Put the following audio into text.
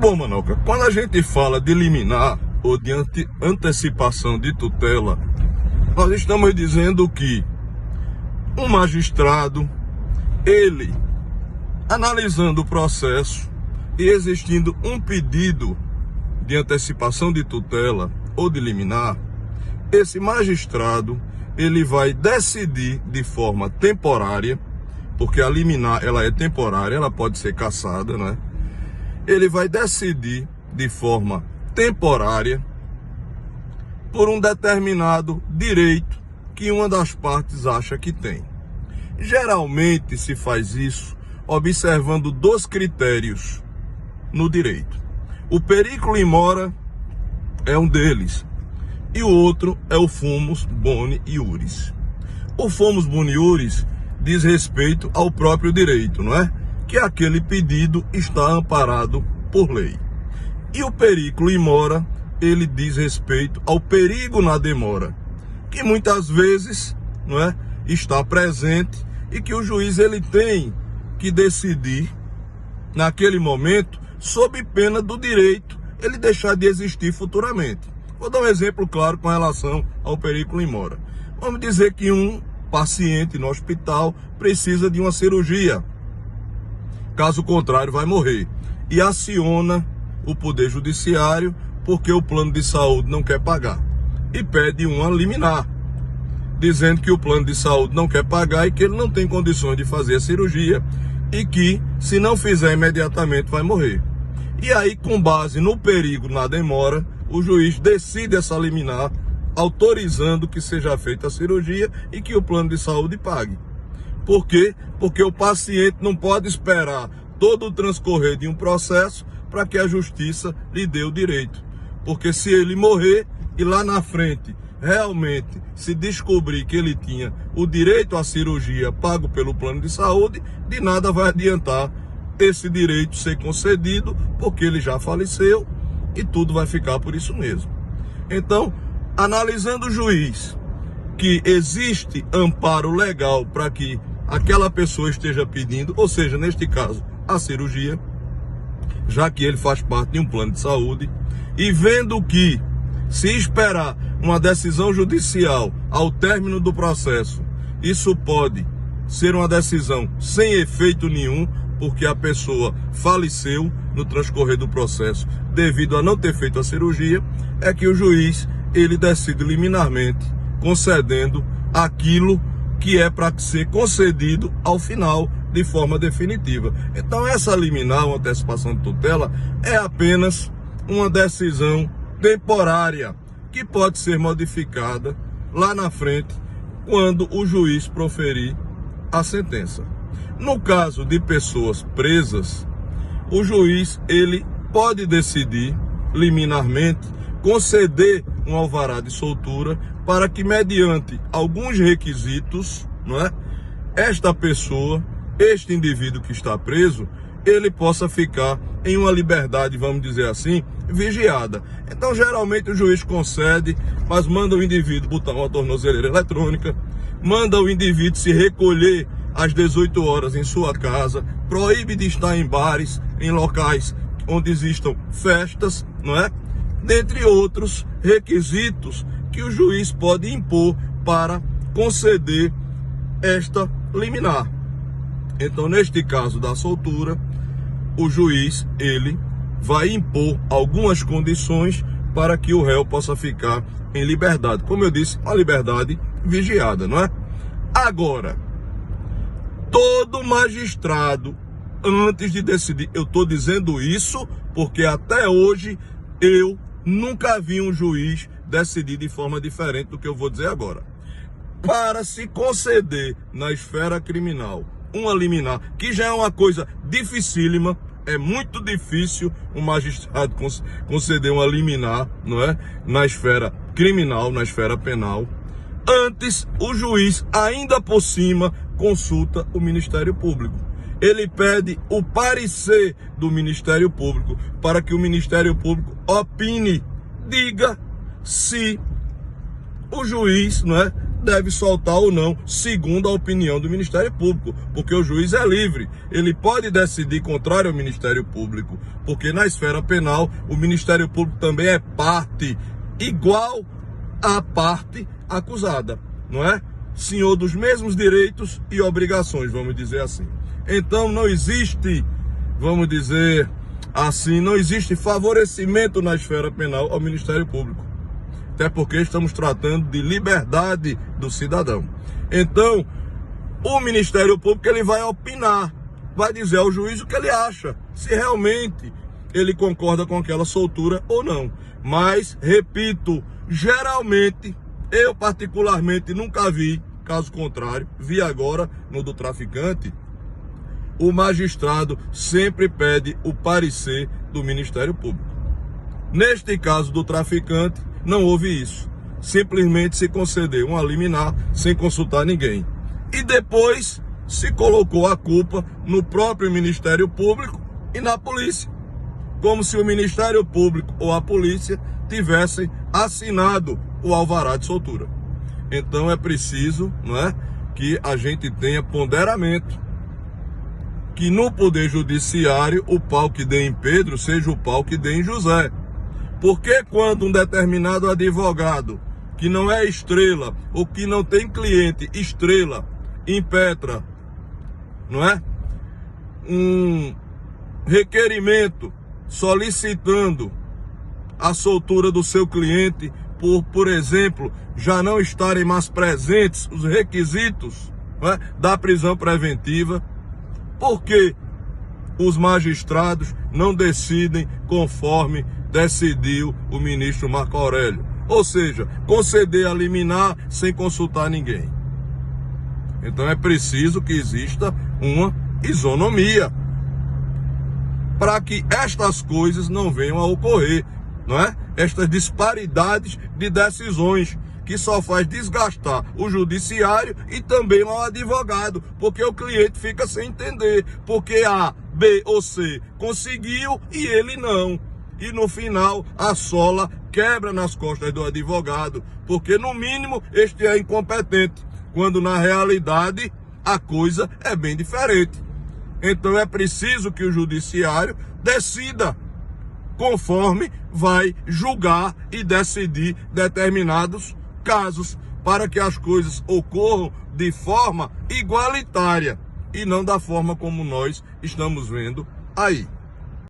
Bom, Manoca, quando a gente fala de liminar ou de antecipação de tutela, nós estamos dizendo que um magistrado, ele, analisando o processo e existindo um pedido de antecipação de tutela ou de liminar, esse magistrado, ele vai decidir de forma temporária, porque a liminar, ela é temporária, ela pode ser cassada, né? Ele vai decidir de forma temporária por um determinado direito que uma das partes acha que tem. Geralmente se faz isso observando dois critérios no direito. O periculo in mora é um deles e o outro é o fumus boni iuris. O fumus boni iuris diz respeito ao próprio direito, não é? Que aquele pedido está amparado por lei. E o periculo in mora, ele diz respeito ao perigo na demora, que muitas vezes, não é, está presente e que o juiz ele tem que decidir naquele momento sob pena do direito ele deixar de existir futuramente. Vou dar um exemplo claro com relação ao periculo in mora. Vamos dizer que um paciente no hospital precisa de uma cirurgia. Caso contrário, vai morrer. E aciona o Poder Judiciário porque o plano de saúde não quer pagar. E pede uma liminar, dizendo que o plano de saúde não quer pagar e que ele não tem condições de fazer a cirurgia e que, se não fizer imediatamente, vai morrer. E aí, com base no perigo na demora, o juiz decide essa liminar, autorizando que seja feita a cirurgia e que o plano de saúde pague. Por quê? Porque o paciente não pode esperar todo o transcorrer de um processo para que a justiça lhe dê o direito. Porque se ele morrer e lá na frente realmente se descobrir que ele tinha o direito à cirurgia pago pelo plano de saúde, de nada vai adiantar esse direito ser concedido, porque ele já faleceu e tudo vai ficar por isso mesmo. Então, analisando o juiz que existe amparo legal para que aquela pessoa esteja pedindo, ou seja, neste caso, a cirurgia, já que ele faz parte de um plano de saúde, e vendo que, se esperar uma decisão judicial ao término do processo, isso pode ser uma decisão sem efeito nenhum, porque a pessoa faleceu no transcorrer do processo devido a não ter feito a cirurgia, é que o juiz, ele decide liminarmente, concedendo aquilo que é para ser concedido ao final de forma definitiva. Então essa liminar, uma antecipação de tutela, é apenas uma decisão temporária que pode ser modificada lá na frente quando o juiz proferir a sentença. No caso de pessoas presas, o juiz ele pode decidir liminarmente conceder um alvará de soltura para que, mediante alguns requisitos, não é, esta pessoa, este indivíduo que está preso, ele possa ficar em uma liberdade, vamos dizer assim, vigiada. Então, geralmente o juiz concede, mas manda o indivíduo botar uma tornozeleira eletrônica, manda o indivíduo se recolher às 18 horas em sua casa, proíbe de estar em bares, em locais onde existam festas, não é? Dentre outros requisitos que o juiz pode impor para conceder esta liminar. Então, neste caso da soltura, o juiz, ele vai impor algumas condições para que o réu possa ficar em liberdade. Como eu disse, uma liberdade vigiada, não é? Agora, todo magistrado, antes de decidir, eu estou dizendo isso porque até hoje eu nunca vi um juiz decidir de forma diferente do que eu vou dizer agora. Para se conceder na esfera criminal uma liminar, que já é uma coisa dificílima, é muito difícil um magistrado conceder uma liminar, não é? Na esfera criminal, na esfera penal. Antes, o juiz, ainda por cima, consulta o Ministério Público. Ele pede o parecer do Ministério Público para que o Ministério Público opine, diga se o juiz, não é, deve soltar ou não, segundo a opinião do Ministério Público, porque o juiz é livre, ele pode decidir contrário ao Ministério Público, porque na esfera penal o Ministério Público também é parte igual à parte acusada, não é? Senhor dos mesmos direitos e obrigações, vamos dizer assim. Então não existe, vamos dizer assim, não existe favorecimento na esfera penal ao Ministério Público. Até porque estamos tratando de liberdade do cidadão. Então, o Ministério Público ele vai opinar, vai dizer ao juiz o que ele acha, se realmente ele concorda com aquela soltura ou não. Mas, repito, geralmente, eu particularmente nunca vi, caso contrário, vi agora no do traficante, o magistrado sempre pede o parecer do Ministério Público. Neste caso do traficante, não houve isso. Simplesmente se concedeu uma liminar sem consultar ninguém. E depois se colocou a culpa no próprio Ministério Público e na polícia. Como se o Ministério Público ou a polícia tivessem assinado o alvará de soltura. Então é preciso, não é, que a gente tenha ponderamento. Que no Poder Judiciário o pau que dê em Pedro seja o pau que dê em José. Porque quando um determinado advogado que não é estrela ou que não tem cliente estrela impetra, não é? Um requerimento solicitando a soltura do seu cliente por exemplo, já não estarem mais presentes os requisitos, não é, da prisão preventiva, por que os magistrados não decidem conforme decidiu o ministro Marco Aurélio? Ou seja, conceder a liminar sem consultar ninguém. Então é preciso que exista uma isonomia para que estas coisas não venham a ocorrer, não é? Estas disparidades de decisões que só faz desgastar o judiciário e também o advogado, porque o cliente fica sem entender, porque A, B ou C conseguiu e ele não. E no final a sola quebra nas costas do advogado, porque no mínimo este é incompetente, quando na realidade a coisa é bem diferente. Então é preciso que o judiciário decida conforme vai julgar e decidir determinados casos, para que as coisas ocorram de forma igualitária e não da forma como nós estamos vendo aí.